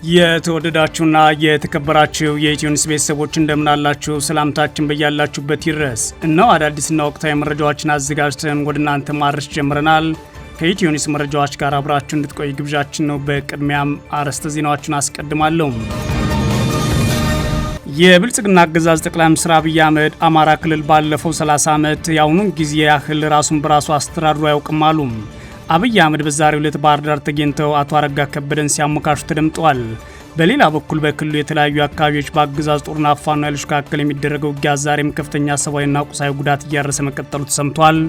የተወደዳችሁና የተከበራችሁ የኢትዮ ኒውስ ቤተሰቦች እንደምን አላችሁ? ሰላምታችን በያላችሁበት ይድረስ። እነሆ አዳዲስና ወቅታዊ መረጃዎችን አዘጋጅተን ወደ እናንተ ማድረስ ጀምረናል። ከኢትዮ ኒውስ መረጃዎች ጋር አብራችሁ እንድትቆዩ ግብዣችን ነው። በቅድሚያም አርዕስተ ዜናዎችን አስቀድማለሁ። የብልጽግና አገዛዝ ጠቅላይ ሚኒስትር አብይ አህመድ አማራ ክልል ባለፈው 30 ዓመት የአሁኑን ጊዜ ያህል ራሱን በራሱ አስተዳድሮ አያውቅም አሉ። አብይ አህመድ በዛሬው ዕለት ባህር ዳር ተገኝተው አቶ አረጋ ከበደን ሲያሞካሹ ተደምጠዋል። በሌላ በኩል በክልሉ የተለያዩ አካባቢዎች በአገዛዝ ጦርና ፋኖ ኃይሎች መካከል የሚደረገው ውጊያ ዛሬም ከፍተኛ ሰብአዊና ቁሳዊ ጉዳት እያደረሰ መቀጠሉ ተሰምቷል።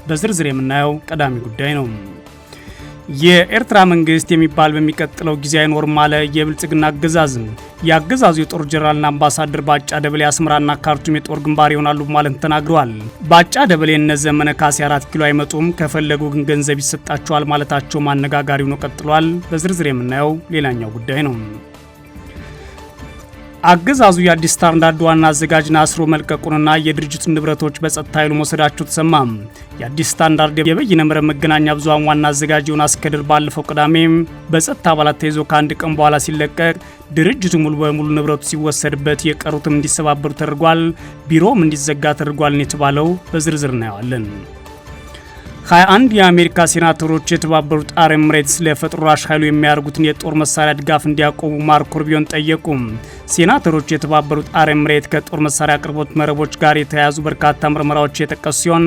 በዝርዝር የምናየው ቀዳሚ ጉዳይ ነው። የኤርትራ መንግስት የሚባል በሚቀጥለው ጊዜ አይኖርም አለ የብልጽግና አገዛዝ። የአገዛዙ የጦር ጀነራልና አምባሳደር ባጫ ደበሌ አስመራና ካርቱም የጦር ግንባር ይሆናሉ ማለት ተናግረዋል። ባጫ ደበሌ እነ ዘመነ ካሴ 4 ኪሎ አይመጡም፣ ከፈለጉ ግን ገንዘብ ይሰጣቸዋል ማለታቸው ማነጋጋሪው ነው ቀጥሏል። በዝርዝር የምናየው ሌላኛው ጉዳይ ነው። አገዛዙ የአዲስ ስታንዳርድ ዋና አዘጋጅን አስሮ መልቀቁንና የድርጅቱን ንብረቶች በጸጥታ ኃይሉ መውሰዳቸው ተሰማ። የአዲስ ስታንዳርድ የበይነ መረብ መገናኛ ብዙሃን ዋና አዘጋጅ ዮናስ ከድር ባለፈው ቅዳሜ በጸጥታ አባላት ተይዞ ከአንድ ቀን በኋላ ሲለቀቅ ድርጅቱ ሙሉ በሙሉ ንብረቱ ሲወሰድበት የቀሩትም እንዲሰባበሩ ተደርጓል። ቢሮውም እንዲዘጋ ተደርጓል የተባለው በዝርዝር እናየዋለን። 21 የአሜሪካ ሴናተሮች የተባበሩት አረብ ኤሚሬትስ ለፈጥኖ ደራሽ ኃይሉ የሚያደርጉትን የጦር መሳሪያ ድጋፍ እንዲያቆሙ ማርኮ ሩቢዮን ጠየቁ። ሴናተሮች የተባበሩት አረብ ኤሚሬት ከጦር መሳሪያ አቅርቦት መረቦች ጋር የተያያዙ በርካታ ምርመራዎች የጠቀሱ ሲሆን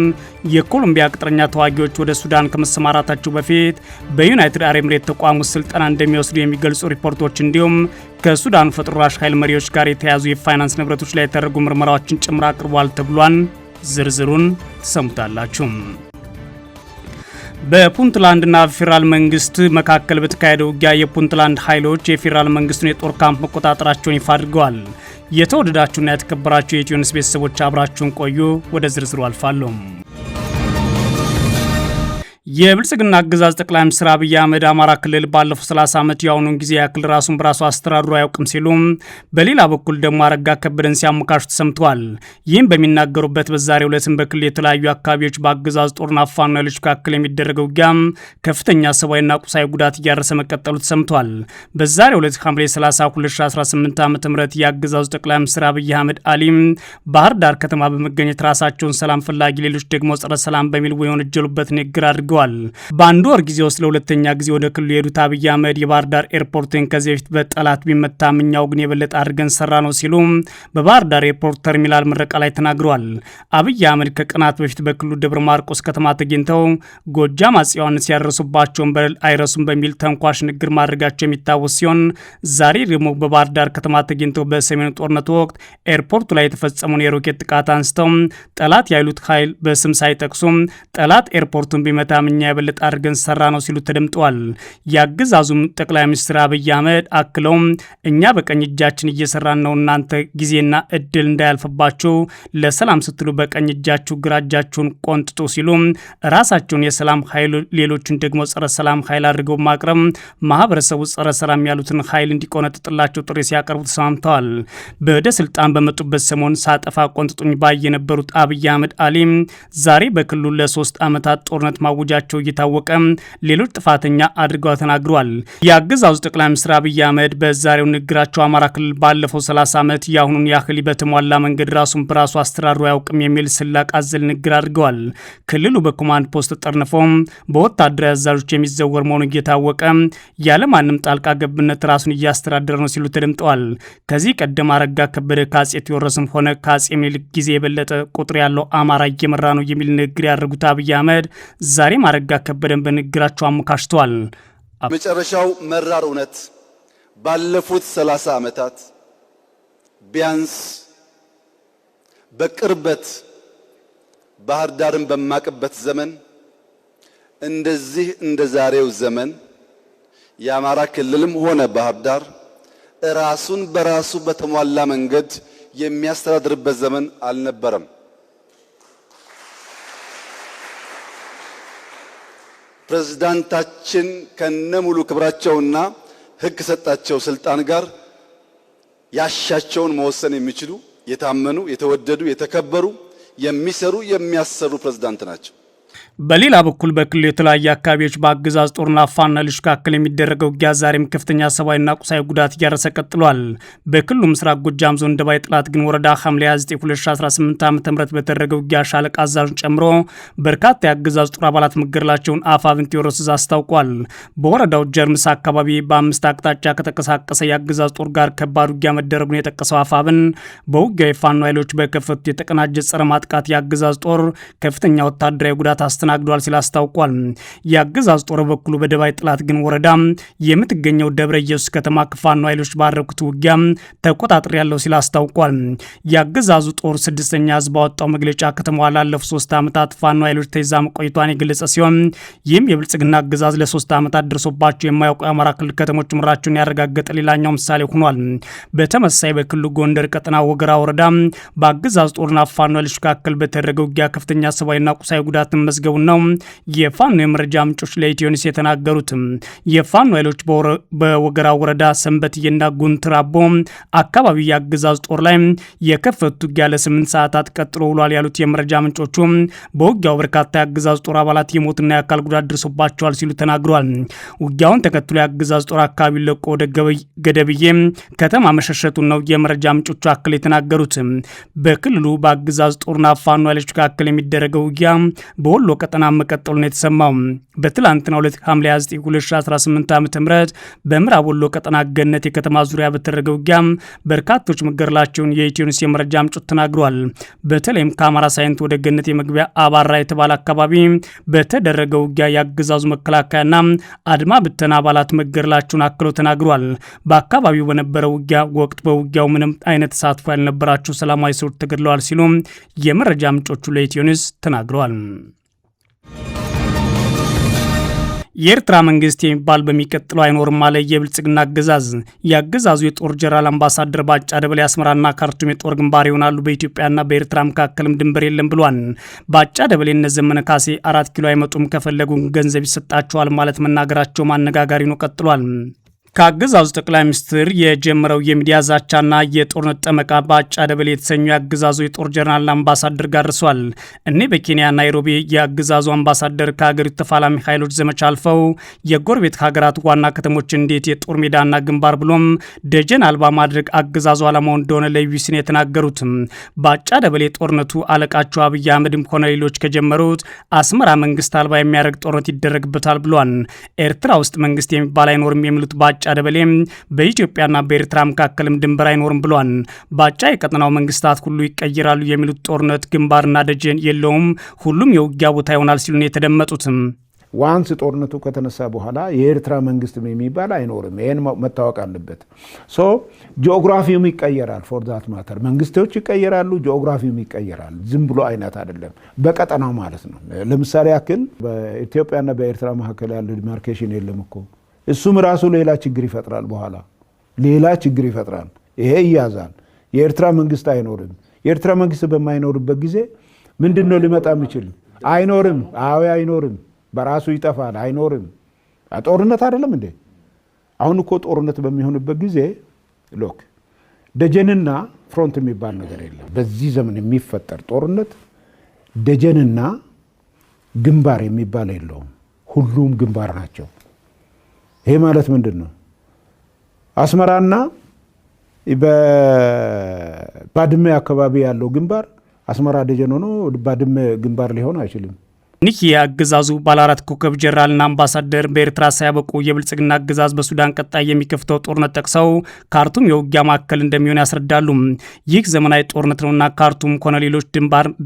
የኮሎምቢያ ቅጥረኛ ተዋጊዎች ወደ ሱዳን ከመሰማራታቸው በፊት በዩናይትድ አረብ ኤሚሬት ተቋም ውስጥ ስልጠና እንደሚወስዱ የሚገልጹ ሪፖርቶች እንዲሁም ከሱዳኑ ፈጥኖ ደራሽ ኃይል መሪዎች ጋር የተያያዙ የፋይናንስ ንብረቶች ላይ የተደረጉ ምርመራዎችን ጭምር አቅርቧል ተብሏል። ዝርዝሩን ትሰሙታላችሁ። በፑንትላንድና ፌዴራል መንግስት መካከል በተካሄደው ውጊያ የፑንትላንድ ኃይሎች የፌዴራል መንግስቱን የጦር ካምፕ መቆጣጠራቸውን ይፋ አድርገዋል። የተወደዳችሁና የተከበራችሁ የኢትዮ ኒውስ ቤተሰቦች አብራችሁን ቆዩ። ወደ ዝርዝሩ አልፋለሁ። የብልጽግና አገዛዝ ጠቅላይ ሚኒስትር አብይ አህመድ አማራ ክልል ባለፈው 30 ዓመት የአሁኑን ጊዜ ያክል ራሱን በራሱ አስተዳድሮ አያውቅም ሲሉ በሌላ በኩል ደግሞ አረጋ ከበደን ሲያሞካሹ ተሰምተዋል። ይህም በሚናገሩበት በዛሬው ዕለትም በክልል የተለያዩ አካባቢዎች በአገዛዝ ጦርና ፋኖ ኃይሎች መካከል የሚደረገው ውጊያ ከፍተኛ ሰብአዊና ቁሳዊ ጉዳት እያደረሰ መቀጠሉ ተሰምቷል። በዛሬው ዕለት ሐምሌ 30 2018 ዓ.ም የአገዛዙ ጠቅላይ ሚኒስትር አብይ አህመድ አሊ ባህር ዳር ከተማ በመገኘት ራሳቸውን ሰላም ፈላጊ ሌሎች ደግሞ ጸረ ሰላም በሚል የወነጀሉበት ንግግር አድርገዋል። በአንድ ወር ጊዜ ውስጥ ለሁለተኛ ጊዜ ወደ ክልሉ የሄዱት አብይ አህመድ የባህር ዳር ኤርፖርትን ከዚህ በፊት በጠላት ቢመታ እኛው ግን የበለጠ አድርገን ሰራ ነው ሲሉ በባህር ዳር ኤርፖርት ተርሚናል ምረቃ ላይ ተናግረዋል። አብይ አህመድ ከቀናት በፊት በክልሉ ደብረ ማርቆስ ከተማ ተገኝተው ጎጃም አፄ ዮሐንስ ያደረሱባቸውን በደል አይረሱም በሚል ተንኳሽ ንግግር ማድረጋቸው የሚታወስ ሲሆን ዛሬ ደግሞ በባህር ዳር ከተማ ተገኝተው በሰሜኑ ጦርነት ወቅት ኤርፖርቱ ላይ የተፈጸመውን የሮኬት ጥቃት አንስተው ጠላት ያሉት ኃይል በስም ሳይጠቅሱ ጠላት ኤርፖርቱን ቢመታ እኛ የበለጠ አድርገን ሰራ ነው ሲሉ ተደምጠዋል። ያገዛዙም ጠቅላይ ሚኒስትር አብይ አህመድ አክለውም እኛ በቀኝ እጃችን እየሰራን ነው፣ እናንተ ጊዜና እድል እንዳያልፍባችሁ ለሰላም ስትሉ በቀኝ እጃችሁ ግራ እጃችሁን ቆንጥጡ ሲሉ ራሳቸውን የሰላም ኃይል ሌሎችን ደግሞ ጸረ ሰላም ኃይል አድርገው ማቅረብ ማህበረሰቡ ጸረ ሰላም ያሉትን ኃይል እንዲቆነጥጥላቸው ጥሪ ሲያቀርቡ ተሰማምተዋል። ወደ ስልጣን በመጡበት ሰሞን ሳጠፋ ቆንጥጡኝ ባይ የነበሩት አብይ አህመድ አሊ ዛሬ በክልሉ ለ3 ዓመታት ጦርነት ማውጃቸው እየታወቀ ሌሎች ጥፋተኛ አድርገው ተናግረዋል። የአገዛዙ ጠቅላይ ሚኒስትር አብይ አህመድ በዛሬው ንግግራቸው አማራ ክልል ባለፈው 30 ዓመት የአሁኑን ያህል በተሟላ መንገድ ራሱን በራሱ አስተዳድሮ አያውቅም የሚል ስላቅ አዘል ንግግር አድርገዋል። ክልሉ በኮማንድ ፖስት ተጠርንፎ በወታደራዊ አዛዦች የሚዘወር መሆኑ እየታወቀ ያለማንም ጣልቃ ገብነት ራሱን እያስተዳደረ ነው ሲሉ ተደምጠዋል። ከዚህ ቀደም አረጋ ከበደ ከአፄ ቴዎድሮስም ሆነ ከአፄ ምኒልክ ጊዜ የበለጠ ቁጥር ያለው አማራ እየመራ ነው የሚል ንግግር ያደረጉት አብይ አህመድ ዛሬ አረጋ ከበደን በንግግራቸው አሞካሽተዋል። መጨረሻው መራር እውነት ባለፉት 30 ዓመታት ቢያንስ በቅርበት ባህር ዳርን በማቅበት ዘመን እንደዚህ እንደ ዛሬው ዘመን የአማራ ክልልም ሆነ ባህር ዳር ራሱን በራሱ በተሟላ መንገድ የሚያስተዳድርበት ዘመን አልነበረም። ፕሬዝዳንታችን ከነሙሉ ክብራቸውና ሕግ ሰጣቸው ስልጣን ጋር ያሻቸውን መወሰን የሚችሉ የታመኑ፣ የተወደዱ፣ የተከበሩ፣ የሚሰሩ፣ የሚያሰሩ ፕሬዝዳንት ናቸው። በሌላ በኩል በክልሉ የተለያዩ አካባቢዎች በአገዛዝ ጦርና ፋኖ ኃይሎች መካከል የሚደረገው ውጊያ ዛሬም ከፍተኛ ሰብአዊና ቁሳዊ ጉዳት እያደረሰ ቀጥሏል። በክልሉ ምስራቅ ጎጃም ዞን ደባይ ጥላት ግን ወረዳ ሐምሌ 29 2018 ዓ.ም በተደረገው ውጊያ ሻለቃ አዛዡን ጨምሮ በርካታ የአገዛዝ ጦር አባላት መገደላቸውን አፋብን ቴዎድሮስ አስታውቋል። በወረዳው ጀርምስ አካባቢ በ5 አቅጣጫ ከተንቀሳቀሰ የአገዛዝ ጦር ጋር ከባድ ውጊያ መደረጉን የጠቀሰው አፋብን በውጊያው የፋኖ ኃይሎች በከፈቱት የተቀናጀ ጸረ ማጥቃት የአገዛዝ ጦር ከፍተኛ ወታደራዊ ጉዳት አስተናግዷል ሲል አስታውቋል። የአገዛዝ ጦር በኩሉ በደባይ ጥላት ግን ወረዳ የምትገኘው ደብረ ኢየሱስ ከተማ ከፋኖ ኃይሎች ባደረጉት ውጊያ ተቆጣጥሮ ያለው ሲል አስታውቋል። የአገዛዙ ጦር 6ኛ ህዝብ ባወጣው መግለጫ ከተማዋ ላለፉት 3 ዓመታት ፋኖ ኃይሎች ተይዛ መቆየቷን የገለጸ ሲሆን ይህም የብልጽግና አገዛዝ ለ3 ዓመታት ደርሶባቸው የማያውቁ የአማራ ክልል ከተሞች ምራቸውን ያረጋገጠ ሌላኛው ምሳሌ ሆኗል። በተመሳይ በክልሉ ጎንደር ቀጠና ወገራ ወረዳ በአገዛዝ ጦርና ፋኖ ኃይሎች መካከል በተደረገ ውጊያ ከፍተኛ ሰብአዊና ቁሳዊ ጉዳት መዝገቡን ነው የፋኖ የመረጃ ምንጮች ለኢትዮኒውስ የተናገሩት። የፋኖ ኃይሎች በወገራ ወረዳ ሰንበትዬና ጉንትራቦ አካባቢ የአገዛዝ ጦር ላይ የከፈቱት ውጊያ ለ8 ሰዓታት ቀጥሎ ውሏል ያሉት የመረጃ ምንጮቹ በውጊያው በርካታ የአገዛዝ ጦር አባላት የሞትና የአካል ጉዳት ደርሶባቸዋል ሲሉ ተናግሯል። ውጊያውን ተከትሎ የአገዛዝ ጦር አካባቢ ለቆ ወደ ገደብዬ ከተማ መሸሸቱን ነው የመረጃ ምንጮቹ አክል የተናገሩት። በክልሉ በአገዛዝ ጦርና ፋኖ ኃይሎች መካከል የሚደረገው ውጊያ በወሎ ቀጠና መቀጠሉን የተሰማው በትላንትናው ዕለት ሐምሌ 29 2018 ዓ.ም በምዕራብ ወሎ ቀጠና ገነት የከተማ ዙሪያ በተደረገው ውጊያ በርካቶች መገደላቸውን የኢትዮኒውስ የመረጃ ምንጮች ተናግሯል። በተለይም ከአማራ ሳይንት ወደ ገነት የመግቢያ አባራ የተባለ አካባቢ በተደረገው ውጊያ የአገዛዙ መከላከያና አድማ ብተና አባላት መገደላቸውን አክለው ተናግሯል። በአካባቢው በነበረው ውጊያ ወቅት በውጊያው ምንም አይነት ተሳትፎ ያልነበራቸው ሰላማዊ ሰዎች ተገድለዋል ሲሉ የመረጃ ምንጮቹ ለኢትዮኒውስ ተናግረዋል። የኤርትራ መንግስት የሚባል በሚቀጥለው አይኖርም አለ የብልጽግና አገዛዝ። የአገዛዙ የጦር ጀነራል አምባሳደር ባጫ ደበሌ አስመራና ካርቱም የጦር ግንባር ይሆናሉ፣ በኢትዮጵያና በኤርትራ መካከልም ድንበር የለም ብሏል። ባጫ ደበሌ እነ ዘመነ ካሴ 4 ኪሎ አይመጡም፣ ከፈለጉ ገንዘብ ይሰጣቸዋል ማለት መናገራቸው ማነጋጋሪ ነው ቀጥሏል። ከአገዛዙ ጠቅላይ ሚኒስትር የጀመረው የሚዲያ ዛቻና የጦርነት ጠመቃ ባጫ ደበሌ የተሰኙ የአገዛዙ የጦር ጀነራል አምባሳደር ጋር ደርሷል። እኔ በኬንያ ናይሮቢ የአገዛዙ አምባሳደር ከሀገሪቱ ተፋላሚ ኃይሎች ዘመቻ አልፈው የጎረቤት ሀገራት ዋና ከተሞች እንዴት የጦር ሜዳና ግንባር ብሎም ደጀን አልባ ማድረግ አገዛዙ ዓላማው እንደሆነ ለቢቢሲ ነው የተናገሩት። ባጫ ደበሌ ጦርነቱ አለቃቸው አብይ አህመድም ሆነ ሌሎች ከጀመሩት አስመራ መንግስት አልባ የሚያደርግ ጦርነት ይደረግበታል ብሏል። ኤርትራ ውስጥ መንግስት የሚባል አይኖርም የሚሉት ባጫ ደበሌ በኢትዮጵያና በኤርትራ መካከልም ድንበር አይኖርም ብሏል። ባጫ የቀጠናው መንግስታት ሁሉ ይቀየራሉ የሚሉት ጦርነት ግንባርና ደጀን የለውም፣ ሁሉም የውጊያ ቦታ ይሆናል ሲሉ ነው የተደመጡት። ዋንስ ጦርነቱ ከተነሳ በኋላ የኤርትራ መንግስት የሚባል አይኖርም። ይሄን መታወቅ አለበት። ሶ ጂኦግራፊውም ይቀየራል። ፎር ዛት ማተር መንግስቶች ይቀየራሉ፣ ጂኦግራፊውም ይቀየራል። ዝም ብሎ አይነት አይደለም፣ በቀጠናው ማለት ነው። ለምሳሌ ያክል በኢትዮጵያና በኤርትራ መካከል ያለው ዲማርኬሽን የለም እኮ። እሱም ራሱ ሌላ ችግር ይፈጥራል። በኋላ ሌላ ችግር ይፈጥራል። ይሄ ይያዛል። የኤርትራ መንግስት አይኖርም። የኤርትራ መንግስት በማይኖርበት ጊዜ ምንድነው ሊመጣ የሚችል? አይኖርም። አዎ አይኖርም። በራሱ ይጠፋል። አይኖርም። ጦርነት አይደለም እንዴ? አሁን እኮ ጦርነት በሚሆንበት ጊዜ ሎክ ደጀንና ፍሮንት የሚባል ነገር የለም። በዚህ ዘመን የሚፈጠር ጦርነት ደጀንና ግንባር የሚባል የለውም። ሁሉም ግንባር ናቸው። ይሄ ማለት ምንድን ነው? አስመራና በባድመ አካባቢ ያለው ግንባር አስመራ ደጀን ሆኖ ባድመ ግንባር ሊሆን አይችልም። ይህ የአገዛዙ ባለ 4 ኮከብ ጀነራልና አምባሳደር በኤርትራ ሳያበቁ የብልጽግና አገዛዝ በሱዳን ቀጣይ የሚከፍተው ጦርነት ጠቅሰው ካርቱም የውጊያ ማዕከል እንደሚሆን ያስረዳሉ። ይህ ዘመናዊ ጦርነት ነውና ካርቱም ሆነ ሌሎች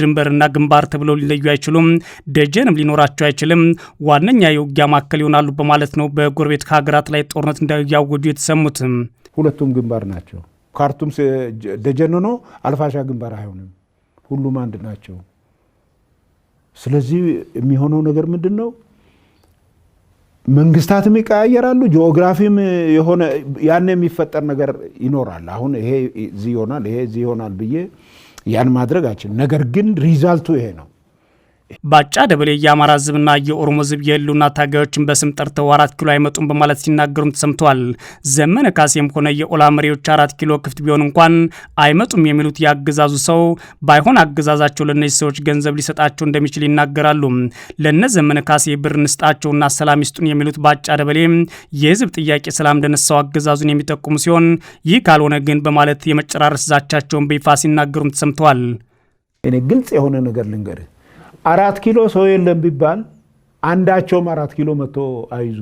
ድንበርና ግንባር ተብለው ሊለዩ አይችሉም፣ ደጀንም ሊኖራቸው አይችልም፣ ዋነኛ የውጊያ ማዕከል ይሆናሉ በማለት ነው በጎረቤት ሀገራት ላይ ጦርነት እንዳያወጁ የተሰሙት። ሁለቱም ግንባር ናቸው። ካርቱም ደጀን ሆኖ አልፋሻ ግንባር አይሆንም። ሁሉም አንድ ናቸው። ስለዚህ የሚሆነው ነገር ምንድን ነው? መንግስታትም ይቀያየራሉ፣ ጂኦግራፊም የሆነ ያን የሚፈጠር ነገር ይኖራል። አሁን ይሄ እዚህ ይሆናል፣ ይሄ እዚህ ይሆናል ብዬ ያን ማድረግ አይችልም። ነገር ግን ሪዛልቱ ይሄ ነው። ባጫ ደበሌ የአማራ ህዝብና የኦሮሞ ህዝብ የህልውና ታጋዮችን በስም ጠርተው 4 ኪሎ አይመጡም በማለት ሲናገሩም ተሰምተዋል። ዘመነ ካሴም ሆነ የኦላ መሪዎች 4 ኪሎ ክፍት ቢሆን እንኳን አይመጡም የሚሉት የአገዛዙ ሰው ባይሆን አገዛዛቸው ለነዚህ ሰዎች ገንዘብ ሊሰጣቸው እንደሚችል ይናገራሉ። ለነ ዘመነ ካሴ ብር እንስጣቸውና ሰላም ይስጡን የሚሉት ባጫ ደበሌ የህዝብ ጥያቄ ሰላም እንደነሳው አገዛዙን የሚጠቁሙ ሲሆን ይህ ካልሆነ ግን በማለት የመጨራረስ ዛቻቸውን በይፋ ሲናገሩም ተሰምተዋል። እኔ ግልጽ የሆነ ነገር ልንገርህ 4 ኪሎ ሰው የለም ቢባል አንዳቸውም 4 ኪሎ መጥቶ አይዙ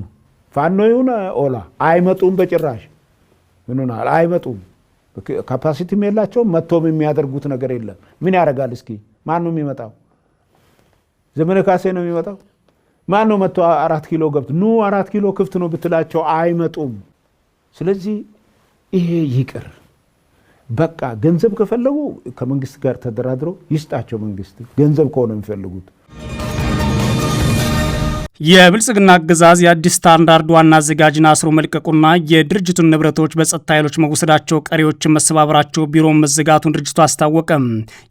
ፋኖ ይሁን ኦላ አይመጡም። በጭራሽ ምንሆናል አይመጡም። ካፓሲቲም የላቸውም። መጥቶም የሚያደርጉት ነገር የለም። ምን ያደርጋል? እስኪ ማን ነው የሚመጣው? ዘመነ ካሴ ነው የሚመጣው? ማን ነው መጥቶ 4 ኪሎ ገብቶ ኑ 4 ኪሎ ክፍት ነው ብትላቸው አይመጡም። ስለዚህ ይሄ ይቅር። በቃ ገንዘብ ከፈለጉ ከመንግስት ጋር ተደራድሮ ይስጣቸው። መንግስት ገንዘብ ከሆነ የሚፈልጉት የብልጽግና አገዛዝ የአዲስ ስታንዳርድ ዋና አዘጋጅን አስሮ መልቀቁና የድርጅቱን ንብረቶች በጸጥታ ኃይሎች መወሰዳቸው ቀሪዎችን መሰባበራቸው ቢሮውን መዘጋቱን ድርጅቱ አስታወቀም።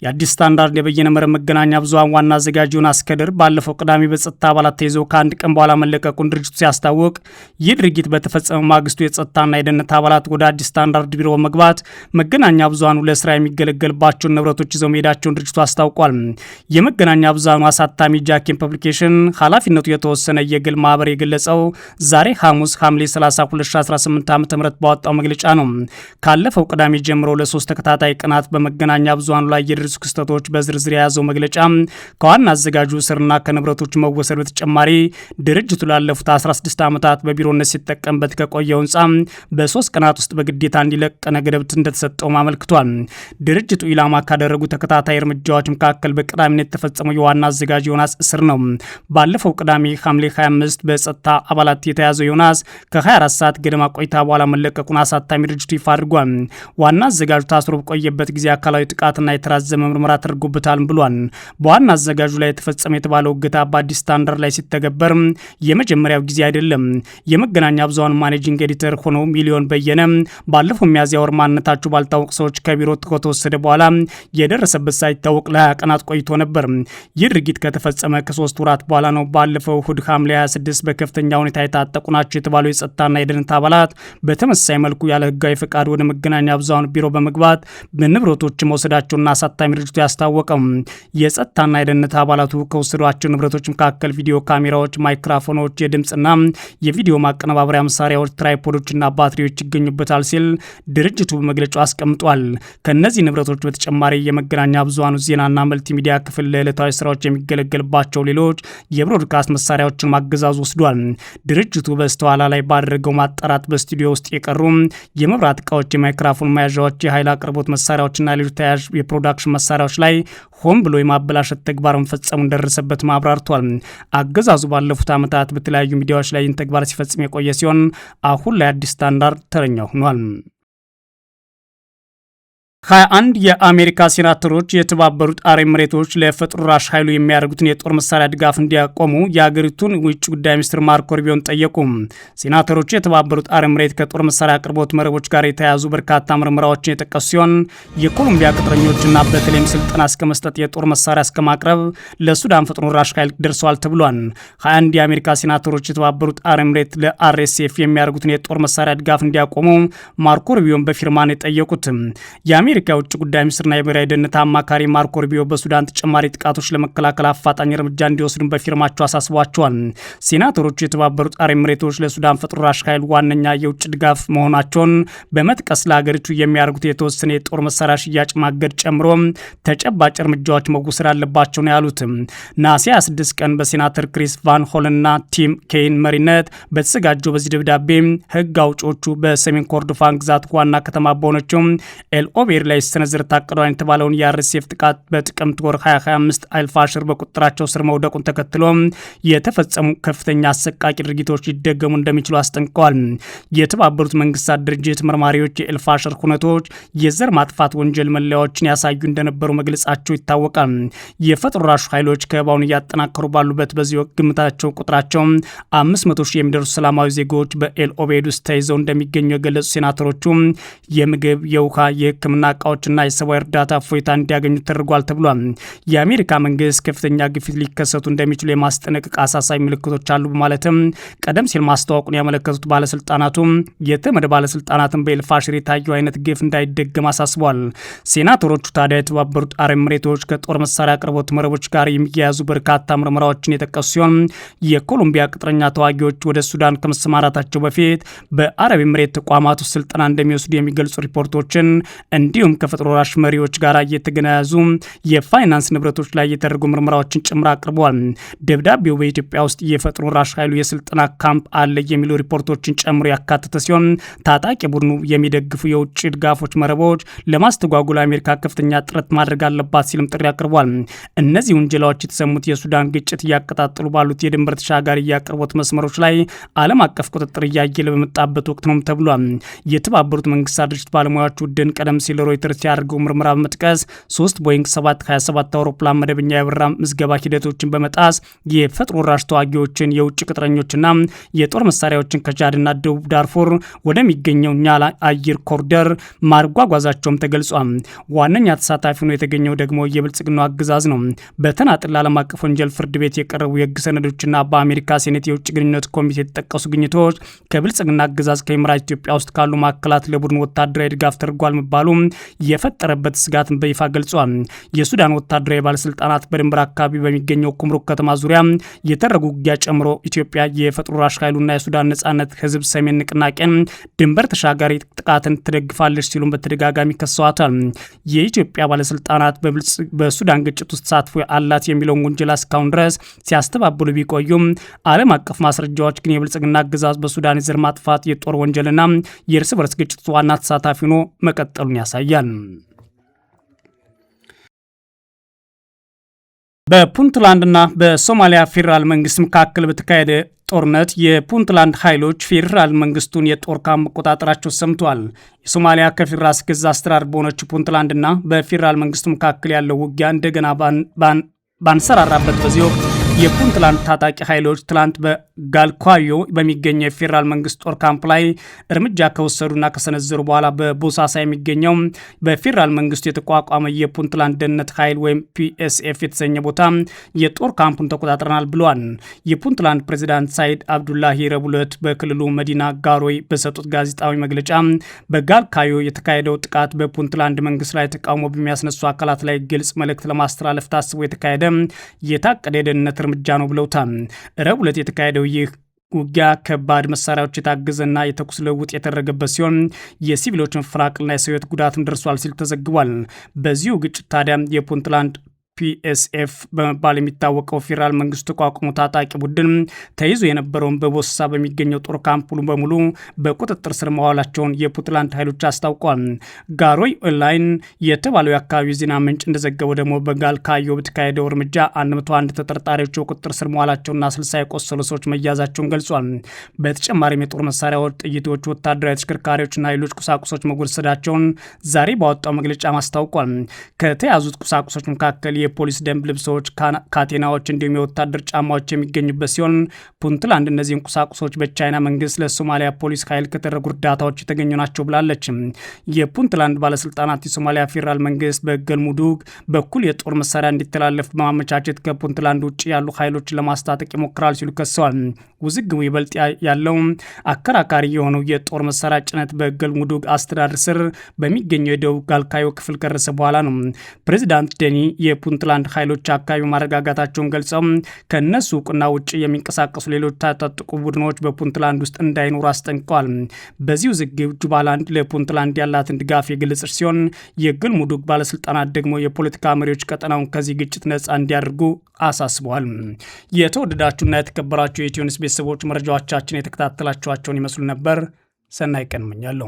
የአዲስ ስታንዳርድ የበየነ መረብ መገናኛ ብዙሃን ዋና አዘጋጅ ዮናስ ከድር ባለፈው ቅዳሜ በጸጥታ አባላት ተይዘው ከ1 ቀን በኋላ መለቀቁን ድርጅቱ ሲያስታውቅ ይህ ድርጊት በተፈጸመ ማግስቱ የጸጥታና የደህንነት አባላት ወደ አዲስ ስታንዳርድ ቢሮ መግባት መገናኛ ብዙሃኑ ለስራ የሚገለገልባቸውን ንብረቶች ይዘው መሄዳቸውን ድርጅቱ አስታውቋል። የመገናኛ ብዙሃኑ አሳታሚ ጃኬን ፐብሊኬሽን ኃላፊነቱ የተወሰነ የግል ማህበር የገለጸው ዛሬ ሐሙስ ሐምሌ 30 2018 ዓ.ም ባወጣው መግለጫ ነው። ካለፈው ቅዳሜ ጀምሮ ለ3 ተከታታይ ቀናት በመገናኛ ብዙሃኑ ላይ የደረሱ ክስተቶች በዝርዝር የያዘው መግለጫ ከዋና አዘጋጁ ስርና ከንብረቶች መወሰድ በተጨማሪ ድርጅቱ ላለፉት 16 ዓመታት በቢሮነት ሲጠቀምበት ከቆየው ህንፃ በ3 ቀናት ውስጥ በግዴታ እንዲለቅ ቀነ ገደብ እንደተሰጠው አመልክቷል። ድርጅቱ ኢላማ ካደረጉ ተከታታይ እርምጃዎች መካከል በቅዳሜነት የተፈጸመው የዋና አዘጋጅ ዮናስ እስር ነው። ባለፈው ቅዳሜ ሐምሌ 25 በጸጥታ አባላት የተያዘው ዮናስ ከ24 ሰዓት ገደማ ቆይታ በኋላ መለቀቁን አሳታሚ ድርጅቱ ይፋ አድርጓል። ዋና አዘጋጁ ታስሮ በቆየበት ጊዜ አካላዊ ጥቃትና የተራዘመ ምርመራ ተደርጎበታል ብሏል። በዋና አዘጋጁ ላይ የተፈጸመ የተባለው እገታ በአዲስ ስታንዳርድ ላይ ሲተገበር የመጀመሪያው ጊዜ አይደለም። የመገናኛ ብዙሃን ማኔጂንግ ኤዲተር ሆነው ሚሊዮን በየነ ባለፈው ሚያዝያ ወር ማንነታቸው ባልታወቁ ሰዎች ከቢሮ ከተወሰደ በኋላ የደረሰበት ሳይታወቅ ለ20 ቀናት ቆይቶ ነበር። ይህ ድርጊት ከተፈጸመ ከ3 ወራት በኋላ ነው ባለፈው እሁድ ሐምሌ 26 በከፍተኛ ሁኔታ የታጠቁ ናቸው የተባሉ የጸጥታና የደህንነት አባላት በተመሳሳይ መልኩ ያለ ህጋዊ ፈቃድ ወደ መገናኛ ብዙሃን ቢሮ በመግባት በንብረቶች መውሰዳቸውና አሳታሚ ድርጅቱ ያስታወቀው። የጸጥታና የደህንነት አባላቱ ከወሰዷቸው ንብረቶች መካከል ቪዲዮ ካሜራዎች፣ ማይክሮፎኖች፣ የድምፅና የቪዲዮ ማቀነባበሪያ መሳሪያዎች፣ ትራይፖዶችና ባትሪዎች ይገኙበታል ሲል ድርጅቱ በመግለጫው አስቀምጧል። ከነዚህ ንብረቶች በተጨማሪ የመገናኛ ብዙሃኑ ዜናና መልቲሚዲያ ክፍል ለዕለታዊ ስራዎች የሚገለገልባቸው ሌሎች የብሮድካስት መሳሪያዎችን ማገዛዝ ወስዷል። ድርጅቱ በስተኋላ ላይ ባደረገው ማጣራት በስቱዲዮ ውስጥ የቀሩ የመብራት እቃዎች፣ የማይክሮፎን መያዣዎች፣ የኃይል አቅርቦት መሳሪያዎችና ሌሎች ተያያዥ የፕሮዳክሽን መሳሪያዎች ላይ ሆን ብሎ የማበላሸት ተግባር መፈጸሙ እንደደረሰበት አብራርቷል። አገዛዙ ባለፉት ዓመታት በተለያዩ ሚዲያዎች ላይ ይህን ተግባር ሲፈጽም የቆየ ሲሆን አሁን ላይ አዲስ ስታንዳርድ ተረኛ ሆኗል። 21 የአሜሪካ ሴናተሮች የተባበሩት አረብ ኤሚሬቶች ለፈጥኖ ደራሽ ኃይሉ የሚያደርጉትን የጦር መሳሪያ ድጋፍ እንዲያቆሙ የአገሪቱን ውጭ ጉዳይ ሚኒስትር ማርኮ ሩቢዮን ጠየቁ። ሴናተሮቹ የተባበሩት አረብ ኤሚሬት ከጦር መሳሪያ አቅርቦት መረቦች ጋር የተያያዙ በርካታ ምርመራዎችን የጠቀሱ ሲሆን የኮሎምቢያ ቅጥረኞችና በተለይም ስልጠና እስከ መስጠት የጦር መሳሪያ እስከ ማቅረብ ለሱዳን ፈጥኖ ደራሽ ኃይል ደርሰዋል ተብሏል። 21 የአሜሪካ ሴናተሮች የተባበሩት አረብ ኤሚሬት ለአርኤስኤፍ የሚያደርጉትን የጦር መሳሪያ ድጋፍ እንዲያቆሙ ማርኮ ሩቢዮን በፊርማ ነው የጠየቁት። የአሜሪካ የውጭ ጉዳይ ሚኒስትርና የብሔራዊ ደህንነት አማካሪ ማርኮ ሩቢዮ በሱዳን ተጨማሪ ጥቃቶች ለመከላከል አፋጣኝ እርምጃ እንዲወስዱ በፊርማቸው አሳስቧቸዋል። ሴናተሮቹ የተባበሩት አረብ ኤሚሬቶች ለሱዳን ፈጥኖ ደራሽ ኃይል ዋነኛ የውጭ ድጋፍ መሆናቸውን በመጥቀስ ለሀገሪቱ የሚያደርጉት የተወሰነ የጦር መሳሪያ ሽያጭ ማገድ ጨምሮ ተጨባጭ እርምጃዎች መወሰድ አለባቸው ነው ያሉት። ነሐሴ 26 ቀን በሴናተር ክሪስ ቫን ሆልና ቲም ኬይን መሪነት በተዘጋጀው በዚህ ደብዳቤ ህግ አውጪዎቹ በሰሜን ኮርዶፋን ግዛት ዋና ከተማ በሆነችው ኤልኦቤር ላይ ሰነዝር ታቀዷል የተባለውን የአርኤስኤፍ ጥቃት በጥቅምት ወር 2025 አልፋሽር በቁጥጥራቸው ስር መውደቁን ተከትሎ የተፈጸሙ ከፍተኛ አሰቃቂ ድርጊቶች ሊደገሙ እንደሚችሉ አስጠንቅቀዋል። የተባበሩት መንግስታት ድርጅት መርማሪዎች የኤልፋሽር ሁነቶች የዘር ማጥፋት ወንጀል መለያዎችን ያሳዩ እንደነበሩ መግለጻቸው ይታወቃል። የፈጥኖ ደራሽ ኃይሎች ከበባውን እያጠናከሩ ባሉበት በዚህ ወቅት ግምታቸው ቁጥራቸው 500 ሺህ የሚደርሱ ሰላማዊ ዜጎች በኤልኦቤድ ውስጥ ተይዘው እንደሚገኙ የገለጹ ሴናተሮቹ የምግብ፣ የውሃ፣ የህክምና እቃዎችና የሰብአዊ እርዳታ እፎይታ እንዲያገኙ ተደርጓል ተብሏል። የአሜሪካ መንግስት ከፍተኛ ግፊት ሊከሰቱ እንደሚችሉ የማስጠነቀቅ አሳሳቢ ምልክቶች አሉ በማለትም ቀደም ሲል ማስታወቁን ያመለከቱት ባለስልጣናቱ የተመድ ባለስልጣናትን በኤልፋሽር የታየው አይነት ግፍ እንዳይደገም አሳስቧል። ሴናተሮቹ ታዲያ የተባበሩት አረብ ኤሚሬቶች ከጦር መሳሪያ አቅርቦት መረቦች ጋር የሚያያዙ በርካታ ምርመራዎችን የጠቀሱ ሲሆን የኮሎምቢያ ቅጥረኛ ተዋጊዎች ወደ ሱዳን ከመሰማራታቸው በፊት በአረብ ኤሚሬት ተቋማት ውስጥ ስልጠና እንደሚወስዱ የሚገልጹ ሪፖርቶችን እንዲሁም ከፈጥኖ ደራሽ መሪዎች ጋር እየተገናያዙ የፋይናንስ ንብረቶች ላይ የተደረጉ ምርመራዎችን ጭምር አቅርበዋል። ደብዳቤው በኢትዮጵያ ውስጥ የፈጥኖ ደራሽ ኃይሉ የስልጠና ካምፕ አለ የሚሉ ሪፖርቶችን ጨምሮ ያካተተ ሲሆን ታጣቂ ቡድኑ የሚደግፉ የውጭ ድጋፎች መረቦች ለማስተጓጎል አሜሪካ ከፍተኛ ጥረት ማድረግ አለባት ሲልም ጥሪ አቅርቧል። እነዚህ ውንጀላዎች የተሰሙት የሱዳን ግጭት እያቀጣጠሉ ባሉት የድንበር ተሻጋሪ የአቅርቦት መስመሮች ላይ ዓለም አቀፍ ቁጥጥር እያየለ በመጣበት ወቅት ነው ተብሏል። የተባበሩት መንግስታት ድርጅት ባለሙያዎች ቡድን ቀደም ሲል ሮይተርስ ያደርገው ምርመራ በመጥቀስ 3 ቦይንግ 727 አውሮፕላን መደበኛ የበረራ ምዝገባ ሂደቶችን በመጣስ የፈጥኖ ደራሽ ተዋጊዎችን የውጭ ቅጥረኞችና የጦር መሳሪያዎችን ከቻድና ደቡብ ዳርፉር ወደሚገኘው ኛላ አየር ኮሪደር ማጓጓዛቸውም ተገልጿል። ዋነኛ ተሳታፊ ነው የተገኘው ደግሞ የብልጽግናው አገዛዝ ነው። በተናጥል ዓለም አቀፍ ወንጀል ፍርድ ቤት የቀረቡ የህግ ሰነዶችና በአሜሪካ ሴኔት የውጭ ግንኙነት ኮሚቴ የተጠቀሱ ግኝቶች ከብልጽግና አገዛዝ ከኢምራት ኢትዮጵያ ውስጥ ካሉ ማዕከላት ለቡድን ወታደራዊ ድጋፍ ተደርጓል መባሉ የፈጠረበት ስጋትን በይፋ ገልጿል። የሱዳን ወታደራዊ ባለስልጣናት በድንበር አካባቢ በሚገኘው ኩምሩክ ከተማ ዙሪያ የተደረጉ ውጊያ ጨምሮ ኢትዮጵያ የፈጥኖ ደራሽ ኃይሉና የሱዳን ነጻነት ህዝብ ሰሜን ንቅናቄን ድንበር ተሻጋሪ ጥቃትን ትደግፋለች ሲሉም በተደጋጋሚ ከሰዋታል። የኢትዮጵያ ባለስልጣናት በሱዳን ግጭት ውስጥ ተሳትፎ አላት የሚለውን ወንጀል እስካሁን ድረስ ሲያስተባብሉ ቢቆዩም ዓለም አቀፍ ማስረጃዎች ግን የብልጽግና አገዛዝ በሱዳን የዘር ማጥፋት የጦር ወንጀልና የእርስ በርስ ግጭት ዋና ተሳታፊ ሆኖ መቀጠሉን ያሳያል። በፑንትላንድና በሶማሊያ ፌዴራል መንግስት መካከል በተካሄደ ጦርነት የፑንትላንድ ኃይሎች ፌዴራል መንግስቱን የጦር ካምፕ መቆጣጠራቸው ሰምቷል። የሶማሊያ ከፌዴራል ራስ ገዝ አስተዳደር በሆነችው ፑንትላንድና በፌዴራል መንግስቱ መካከል ያለው ውጊያ እንደገና ባንሰራራበት በዚህ ወቅት የፑንትላንድ ታጣቂ ኃይሎች ትላንት በጋልኳዮ በሚገኘው የፌዴራል መንግስት ጦር ካምፕ ላይ እርምጃ ከወሰዱና ከሰነዘሩ በኋላ በቦሳሳ የሚገኘው በፌዴራል መንግስቱ የተቋቋመ የፑንትላንድ ደህንነት ኃይል ወይም ፒኤስኤፍ የተሰኘ ቦታ የጦር ካምፑን ተቆጣጥረናል ብለዋል። የፑንትላንድ ፕሬዚዳንት ሳይድ አብዱላሂ ረቡዕ ዕለት በክልሉ መዲና ጋሮይ በሰጡት ጋዜጣዊ መግለጫ በጋልካዮ የተካሄደው ጥቃት በፑንትላንድ መንግስት ላይ ተቃውሞ በሚያስነሱ አካላት ላይ ግልጽ መልእክት ለማስተላለፍ ታስቦ የተካሄደ የታቀደ የደህንነት እርምጃ ነው ብለውታል። ረቡዕ ዕለት የተካሄደው ይህ ውጊያ ከባድ መሳሪያዎች የታገዘና የተኩስ ልውውጥ የተደረገበት ሲሆን የሲቪሎች መፈናቀልና የሰው ሕይወት ጉዳትም ደርሷል ሲል ተዘግቧል። በዚሁ ግጭት ታዲያ የፑንትላንድ ፒኤስኤፍ በመባል የሚታወቀው ፌዴራል መንግስቱ ተቋቁሞ ታጣቂ ቡድን ተይዞ የነበረውን በቦሳሳ በሚገኘው ጦር ካምፕ ሙሉ በሙሉ በቁጥጥር ስር መዋላቸውን የፑንትላንድ ኃይሎች አስታውቋል። ጋሮይ ኦንላይን የተባለው የአካባቢው ዜና ምንጭ እንደዘገበው ደግሞ በጋልካዮ በተካሄደው እርምጃ 101 ተጠርጣሪዎች በቁጥጥር ስር መዋላቸውና 60 የቆሰሉ ሰዎች መያዛቸውን ገልጿል። በተጨማሪም የጦር መሳሪያዎች፣ ጥይቶች፣ ወታደራዊ ተሽከርካሪዎችና ሌሎች ቁሳቁሶች መወሰዳቸውን ዛሬ ባወጣው መግለጫ ማስታውቋል። ከተያዙት ቁሳቁሶች መካከል የፖሊስ ደንብ ልብሶች፣ ካቴናዎች እንዲሁም የወታደር ጫማዎች የሚገኙበት ሲሆን ፑንትላንድ እነዚህን ቁሳቁሶች በቻይና መንግስት ለሶማሊያ ፖሊስ ኃይል ከተደረጉ እርዳታዎች የተገኙ ናቸው ብላለች። የፑንትላንድ ባለስልጣናት የሶማሊያ ፌዴራል መንግስት በገልሙዱግ በኩል የጦር መሳሪያ እንዲተላለፍ በማመቻቸት ከፑንትላንድ ውጭ ያሉ ኃይሎችን ለማስታጠቅ ይሞክራል ሲሉ ከሰዋል። ውዝግቡ ይበልጥ ያለው አከራካሪ የሆነው የጦር መሳሪያ ጭነት በገልሙዱግ አስተዳደር ስር በሚገኘው የደቡብ ጋልካዮ ክፍል ከደረሰ በኋላ ነው። ፕሬዚዳንት ደኒ የፑንትላንድ ኃይሎች አካባቢ ማረጋጋታቸውን ገልጸው ከነሱ እውቅና ውጭ የሚንቀሳቀሱ ሌሎች ታጣቂ ቡድኖች በፑንትላንድ ውስጥ እንዳይኖሩ አስጠንቅቀዋል። በዚህ ውዝግብ ጁባላንድ ለፑንትላንድ ያላትን ድጋፍ የገለጸች ሲሆን የገልሙዱግ ባለስልጣናት ደግሞ የፖለቲካ መሪዎች ቀጠናውን ከዚህ ግጭት ነጻ እንዲያደርጉ አሳስበዋል። የተወደዳችሁና የተከበራችሁ የኢትዮ ኒውስ ቤተሰቦች መረጃዎቻችን የተከታተላችኋቸውን ይመስሉ ነበር። ሰናይ ቀን እመኛለሁ።